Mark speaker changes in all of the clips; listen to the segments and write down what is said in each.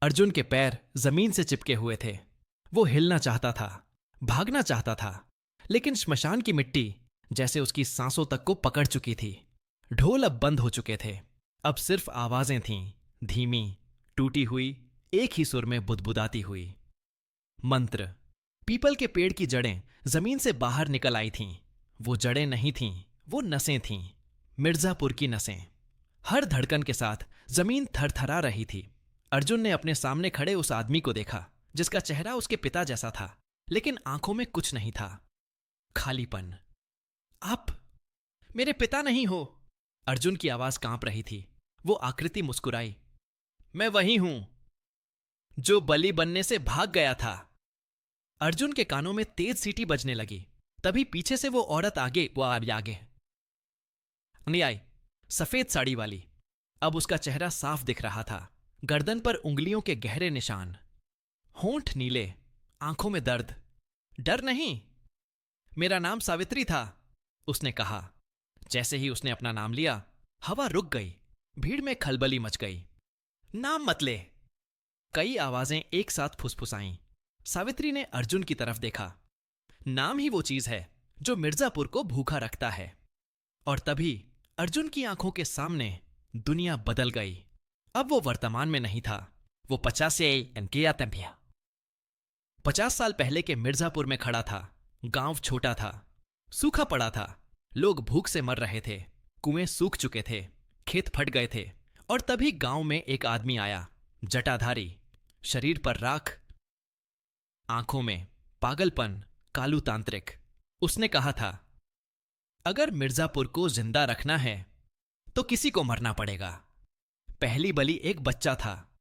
Speaker 1: अर्जुन के पैर जमीन से चिपके हुए थे। वो हिलना चाहता था, भागना चाहता था, लेकिन श्मशान की मिट्टी जैसे उसकी सांसों तक को पकड़ चुकी थी। ढोल अब बंद हो चुके थे। अब सिर्फ आवाजें थीं, धीमी, टूटी हुई, एक ही सुर में बुदबुदाती हुई। मंत्र। पीपल के पेड़ की जड़ें जमीन से बाहर निकल आई थीं। वो जड़ें नहीं थीं, वो नसें थीं, मिर्जापुर की नसें। हर धड़कन के साथ जमीन थरथरा रही थी। अर्जुन ने अपने सामने खड़े उस आदमी को देखा जिसका चेहरा उसके पिता जैसा था, लेकिन आंखों में कुछ नहीं था, खालीपन। आप मेरे पिता नहीं हो। अर्जुन की आवाज कांप रही थी। वो आकृति मुस्कुराई। मैं वही हूं जो बलि बनने से भाग गया था। अर्जुन के कानों में तेज सीटी बजने लगी। तभी पीछे से वो औरत आगे नहीं आई, सफेद साड़ी वाली। अब उसका चेहरा साफ दिख रहा था। गर्दन पर उंगलियों के गहरे निशान, होंठ नीले, आंखों में दर्द। डर नहीं, मेरा नाम सावित्री था, उसने कहा। जैसे ही उसने अपना नाम लिया, हवा रुक गई। भीड़ में खलबली मच गई। नाम मत ले, कई आवाजें एक साथ फुसफुसाईं। सावित्री ने अर्जुन की तरफ देखा। नाम ही वो चीज है जो मिर्जापुर को भूखा रखता है। और तभी अर्जुन की आंखों के सामने दुनिया बदल गई। अब वो वर्तमान में नहीं था, वो 50 साल पहले के मिर्जापुर में खड़ा था। गांव छोटा था, सूखा पड़ा था, लोग भूख से मर रहे थे, कुएं सूख चुके थे, खेत फट गए थे। और तभी गांव में एक आदमी आया, जटाधारी, शरीर पर राख, आंखों में पागलपन, कालू तांत्रिक। उसने कहा था, अगर मिर्जापुर को जिंदा रखना है तो किसी को मरना पड़ेगा। पहली बलि एक बच्चा था।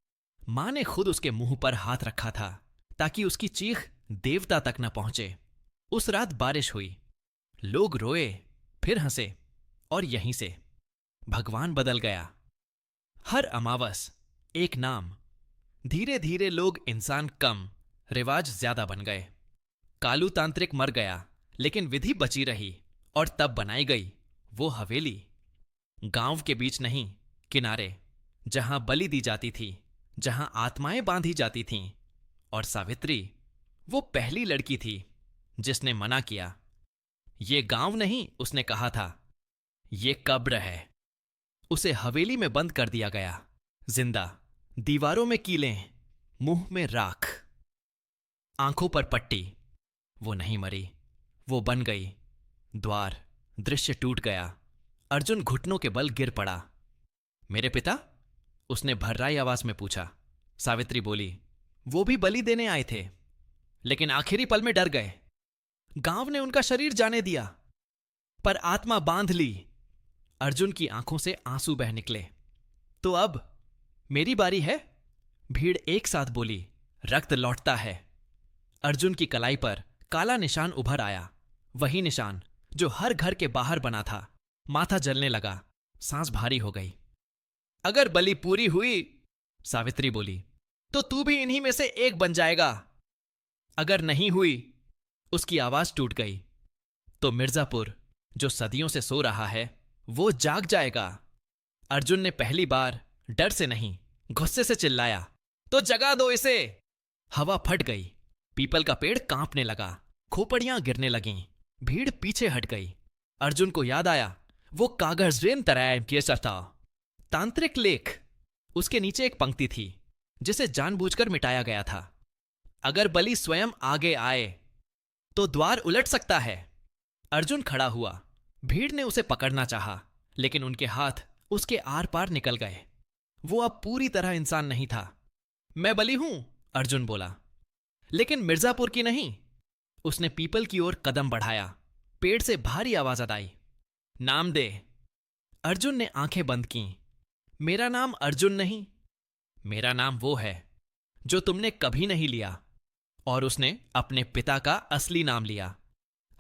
Speaker 1: मां ने खुद उसके मुंह पर हाथ रखा था ताकि उसकी चीख देवता तक न पहुंचे। उस रात बारिश हुई, लोग रोए, फिर हंसे, और यहीं से भगवान बदल गया। हर अमावस एक नाम। धीरे धीरे लोग इंसान कम, रिवाज ज्यादा बन गए। कालू तांत्रिक मर गया, लेकिन विधि बची रही। और तब बनाई गई वो हवेली, गांव के बीच नहीं, किनारे, जहां बलि दी जाती थी, जहां आत्माएं बांधी जाती थीं। और सावित्री वो पहली लड़की थी जिसने मना किया। ये गांव नहीं, उसने कहा था, ये कब्र है। उसे हवेली में बंद कर दिया गया, जिंदा, दीवारों में कीलें, मुंह में राख, आंखों पर पट्टी। वो नहीं मरी, वो बन गई। द्वार, दृश्य टूट गया। अर्जुन घुटनों के बल गिर पड़ा। मेरे पिता? उसने भर्राई आवाज में पूछा। सावित्री बोली, वो भी बलि देने आए थे, लेकिन आखिरी पल में डर गए। गांव ने उनका शरीर जाने दिया, पर आत्मा बांध ली। अर्जुन की आंखों से आंसू बह निकले। तो अब मेरी बारी है, भीड़ एक साथ बोली। रक्त लौटता है। अर्जुन की कलाई पर काला निशान उभर आया, वही निशान जो हर घर के बाहर बना था। माथा जलने लगा, सांस भारी हो गई। अगर बलि पूरी हुई, सावित्री बोली, तो तू भी इन्हीं में से एक बन जाएगा। अगर नहीं हुई, उसकी आवाज टूट गई, तो मिर्जापुर जो सदियों से सो रहा है वो जाग जाएगा। अर्जुन ने पहली बार डर से नहीं, गुस्से से चिल्लाया, तो जगा दो इसे। हवा फट गई, पीपल का पेड़ कांपने लगा, खोपड़ियां गिरने लगीं। भीड़ पीछे हट गई। अर्जुन को याद आया, वो कागज रेन तराय कैसा था, तांत्रिक लेख। उसके नीचे एक पंक्ति थी जिसे जानबूझकर मिटाया गया था। अगर बलि स्वयं आगे आए तो द्वार उलट सकता है। अर्जुन खड़ा हुआ। भीड़ ने उसे पकड़ना चाहा, लेकिन उनके हाथ उसके आर पार निकल गए। वो अब पूरी तरह इंसान नहीं था। मैं बलि हूं, अर्जुन बोला, लेकिन मिर्जापुर की नहीं। उसने पीपल की ओर कदम बढ़ाया। पेड़ से भारी आवाज आई, नाम दे। अर्जुन ने आंखें बंद कीं। मेरा नाम अर्जुन नहीं, मेरा नाम वो है जो तुमने कभी नहीं लिया। और उसने अपने पिता का असली नाम लिया।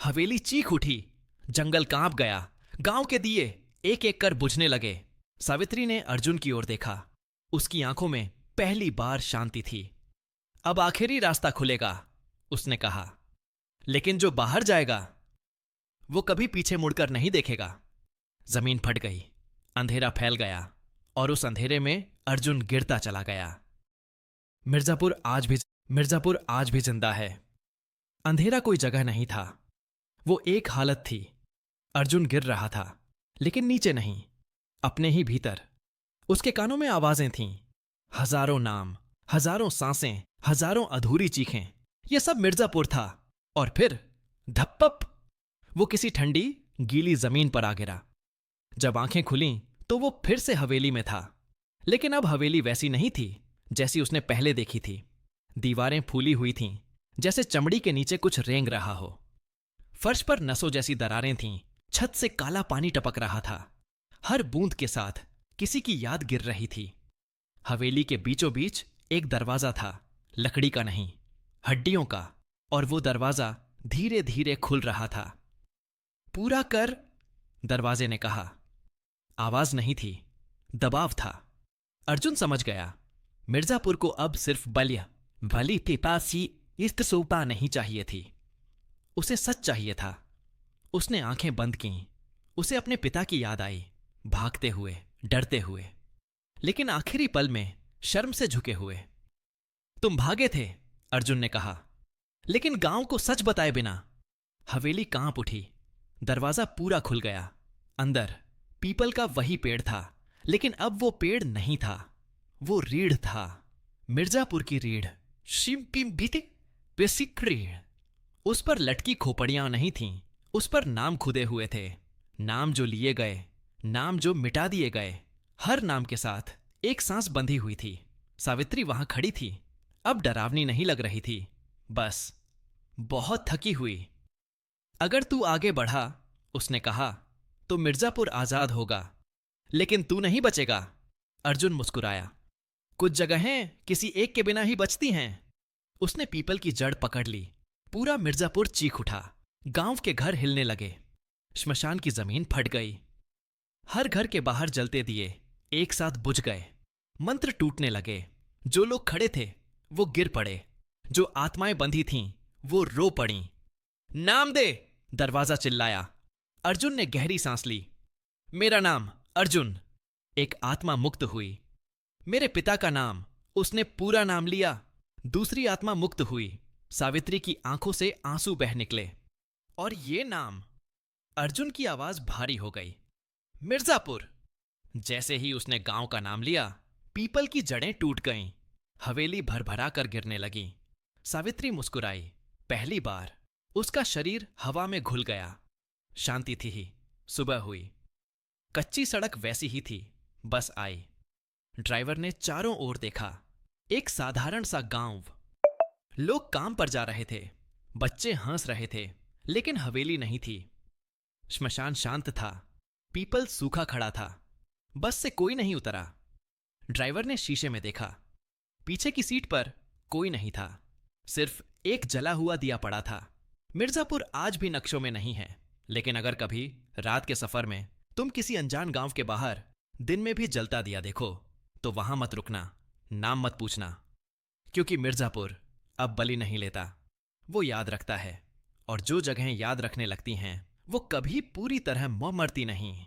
Speaker 1: हवेली चीख उठी, जंगल कांप गया, गांव के दिए एक एक कर बुझने लगे। सावित्री ने अर्जुन की ओर देखा। उसकी आंखों में पहली बार शांति थी। अब आखिरी रास्ता खुलेगा, उसने कहा, लेकिन जो बाहर जाएगा वो कभी पीछे मुड़कर नहीं देखेगा। जमीन फट गई, अंधेरा फैल गया, और उस अंधेरे में अर्जुन गिरता चला गया। मिर्जापुर आज भी जिंदा है। अंधेरा कोई जगह नहीं था। वो एक हालत थी। अर्जुन गिर रहा था, लेकिन नीचे नहीं, अपने ही भीतर। उसके कानों में आवाजें थीं, हजारों नाम, हजारों सांसें, हजारों अधूरी चीखें। यह सब मिर्जापुर था। और फिर धप्पप, वो किसी ठंडी गीली जमीन पर आ गिरा। जब आंखें खुलीं तो वो फिर से हवेली में था, लेकिन अब हवेली वैसी नहीं थी जैसी उसने पहले देखी थी। दीवारें फूली हुई थीं, जैसे चमड़ी के नीचे कुछ रेंग रहा हो। फर्श पर नसों जैसी दरारें थीं, छत से काला पानी टपक रहा था। हर बूंद के साथ किसी की याद गिर रही थी। हवेली के बीचों बीच एक दरवाजा था, लकड़ी का नहीं, हड्डियों का, और वो दरवाजा धीरे धीरे खुल रहा था। पूरा कर, दरवाजे ने कहा। आवाज नहीं थी, दबाव था। अर्जुन समझ गया, मिर्जापुर को अब सिर्फ भली पिपासी इश्क सोपा नहीं चाहिए थी, उसे सच चाहिए था। उसने आंखें बंद कीं। उसे अपने पिता की याद आई, भागते हुए, डरते हुए, लेकिन आखिरी पल में शर्म से झुके हुए। तुम भागे थे, अर्जुन ने कहा, लेकिन गांव को सच बताए बिना। हवेली कांप उठी। दरवाजा पूरा खुल गया। अंदर पीपल का वही पेड़ था, लेकिन अब वो पेड़ नहीं था, वो रीढ़ था। मिर्जापुर की रीढ़, बेसिक रीढ़। उस पर लटकी खोपड़ियां नहीं थीं, उस पर नाम खुदे हुए थे। नाम जो लिए गए, नाम जो मिटा दिए गए। हर नाम के साथ एक सांस बंधी हुई थी। सावित्री वहां खड़ी थी, अब डरावनी नहीं लग रही थी, बस बहुत थकी हुई। अगर तू आगे बढ़ा, उसने कहा, तो मिर्जापुर आजाद होगा, लेकिन तू नहीं बचेगा। अर्जुन मुस्कुराया। कुछ जगहें किसी एक के बिना ही बचती हैं। उसने पीपल की जड़ पकड़ ली। पूरा मिर्जापुर चीख उठा। गांव के घर हिलने लगे। श्मशान की जमीन फट गई। हर घर के बाहर जलते दिए एक साथ बुझ गए। मंत्र टूटने लगे। जो लोग खड़े थे वो गिर पड़े। जो आत्माएं बंधी थीं वो रो पड़ीं। नाम दे, दरवाजा चिल्लाया। अर्जुन ने गहरी सांस ली। मेरा नाम अर्जुन। एक आत्मा मुक्त हुई। मेरे पिता का नाम। उसने पूरा नाम लिया। दूसरी आत्मा मुक्त हुई। सावित्री की आंखों से आंसू बह निकले। और ये नाम। अर्जुन की आवाज भारी हो गई। मिर्जापुर। जैसे ही उसने गांव का नाम लिया, पीपल की जड़ें टूट गईं। हवेली भरभरा कर गिरने लगी। सावित्री मुस्कुराई। पहली बार। उसका शरीर हवा में घुल गया। शांति थी ही। सुबह हुई। कच्ची सड़क वैसी ही थी। बस आई। ड्राइवर ने चारों ओर देखा। एक साधारण सा गांव। लोग काम पर जा रहे थे, बच्चे हंस रहे थे, लेकिन हवेली नहीं थी। श्मशान शांत था। पीपल सूखा खड़ा था। बस से कोई नहीं उतरा। ड्राइवर ने शीशे में देखा। पीछे की सीट पर कोई नहीं था, सिर्फ एक जला हुआ दिया पड़ा था। मिर्जापुर आज भी नक्शों में नहीं है, लेकिन अगर कभी रात के सफर में तुम किसी अनजान गांव के बाहर दिन में भी जलता दिया देखो, तो वहां मत रुकना, नाम मत पूछना, क्योंकि मिर्जापुर अब बलि नहीं लेता, वो याद रखता है। और जो जगहें याद रखने लगती हैं वो कभी पूरी तरह मरती नहीं।